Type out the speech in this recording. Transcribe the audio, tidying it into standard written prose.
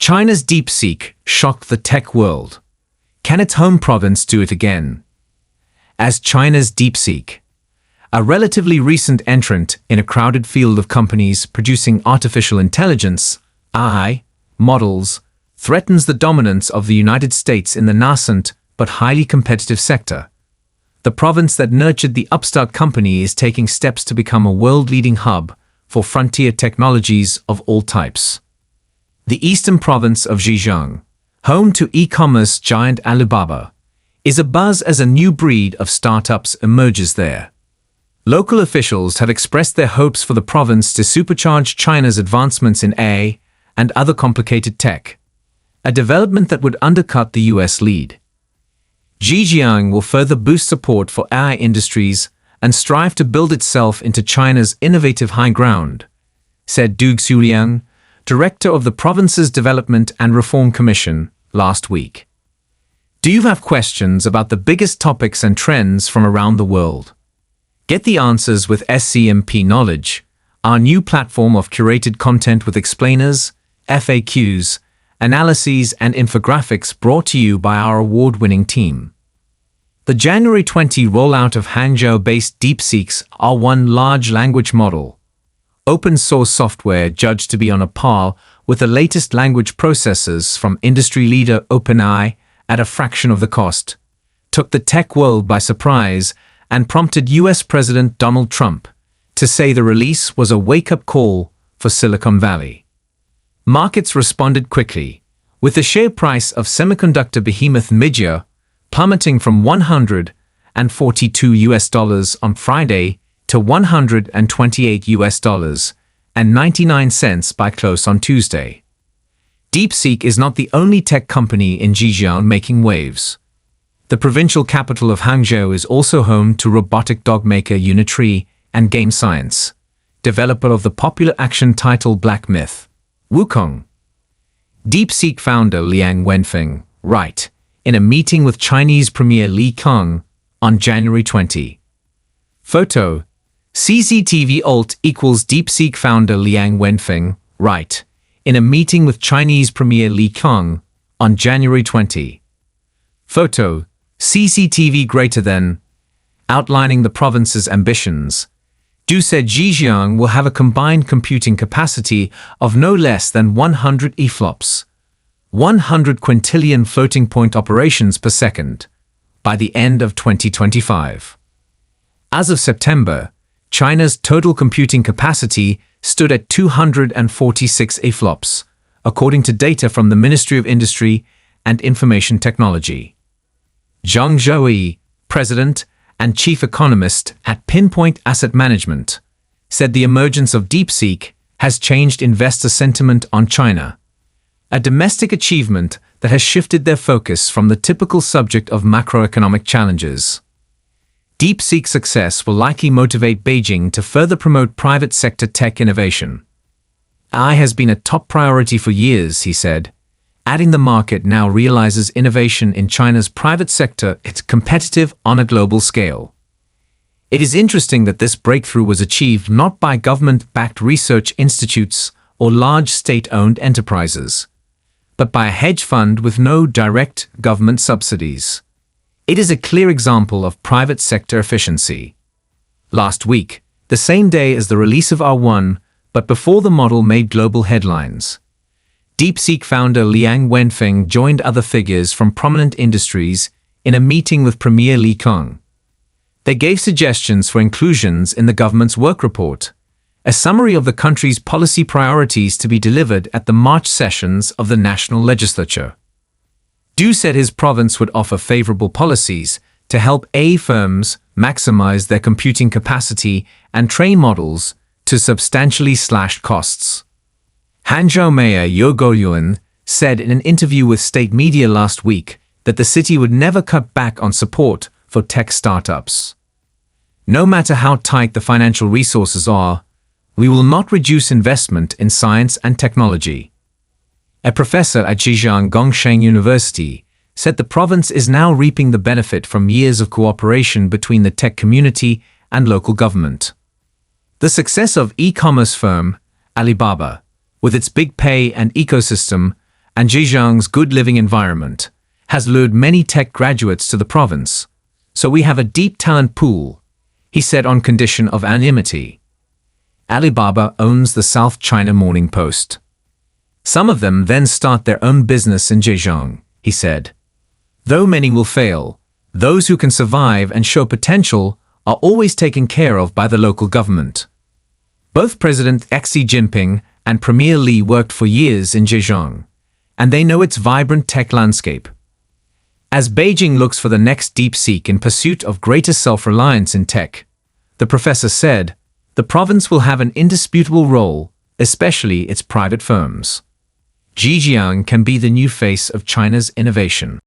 China's DeepSeek shocked the tech world. Can its home province do it again? As China's DeepSeek, a relatively recent entrant in a crowded field of companies producing artificial intelligence (AI) models, threatens the dominance of the United States in the nascent but highly competitive sector. The province that nurtured the upstart company is taking steps to become a world-leading hub for frontier technologies of all types. The eastern province of Zhejiang, home to e-commerce giant Alibaba, is abuzz as a new breed of startups emerges there. Local officials have expressed their hopes for the province to supercharge China's advancements in AI and other complicated tech, a development that would undercut the US lead. Zhejiang will further boost support for AI industries and strive to build itself into China's innovative high ground, said Xuliang, director of the province's Development and Reform Commission, last week. Do you have questions about the biggest topics and trends from around the world? Get the answers with SCMP Knowledge, our new platform of curated content with explainers, FAQs, analyses and infographics brought to you by our award-winning team. The January 20 rollout of Hangzhou-based DeepSeek's R1 large language model, open-source software judged to be on a par with the latest language processors from industry leader OpenAI at a fraction of the cost, took the tech world by surprise and prompted US President Donald Trump to say the release was a wake-up call for Silicon Valley. Markets responded quickly, with the share price of semiconductor behemoth Nvidia plummeting from $142 on Friday to $128.99 by close on Tuesday. DeepSeek is not the only tech company in Zhejiang making waves. The provincial capital of Hangzhou is also home to robotic dog maker Unitree and Game Science, developer of the popular action title Black Myth, Wukong. DeepSeek founder Liang Wenfeng, right, in a meeting with Chinese Premier Li Kang on January 20. Photo: CCTV alt equals DeepSeek founder Liang Wenfeng, right, in a meeting with Chinese Premier Li Kang on January 20. Photo: CCTV greater than, outlining the province's ambitions. Du said Zhejiang will have a combined computing capacity of no less than 100 EFLOPS, 100 quintillion floating point operations per second, by the end of 2025. As of September, China's total computing capacity stood at 246 EFLOPS, according to data from the Ministry of Industry and Information Technology. Zhang Zhouyi, president and chief economist at Pinpoint Asset Management, said the emergence of DeepSeek has changed investor sentiment on China, a domestic achievement that has shifted their focus from the typical subject of macroeconomic challenges. DeepSeek's success will likely motivate Beijing to further promote private sector tech innovation. AI has been a top priority for years, he said, adding the market now realizes innovation in China's private sector is competitive on a global scale. It is interesting that this breakthrough was achieved not by government-backed research institutes or large state-owned enterprises, but by a hedge fund with no direct government subsidies. It is a clear example of private sector efficiency. Last week, the same day as the release of R1, but before the model made global headlines, DeepSeek founder Liang Wenfeng joined other figures from prominent industries in a meeting with Premier Li Kang. They gave suggestions for inclusions in the government's work report, a summary of the country's policy priorities to be delivered at the March sessions of the national legislature. Du said his province would offer favorable policies to help AI firms maximize their computing capacity and train models to substantially slash costs. Hangzhou Mayor Yao Guoyuan said in an interview with state media last week that the city would never cut back on support for tech startups. No matter how tight the financial resources are, we will not reduce investment in science and technology. A professor at Zhejiang Gongsheng University said the province is now reaping the benefit from years of cooperation between the tech community and local government. The success of e-commerce firm Alibaba, with its big pay and ecosystem, and Zhejiang's good living environment has lured many tech graduates to the province. So we have a deep talent pool, he said on condition of anonymity. Alibaba owns the South China Morning Post. Some of them then start their own business in Zhejiang, he said. Though many will fail, those who can survive and show potential are always taken care of by the local government. Both President Xi Jinping and Premier Li worked for years in Zhejiang, and they know its vibrant tech landscape. As Beijing looks for the next DeepSeek in pursuit of greater self-reliance in tech, the professor said, the province will have an indisputable role, especially its private firms. Zhejiang can be the new face of China's innovation.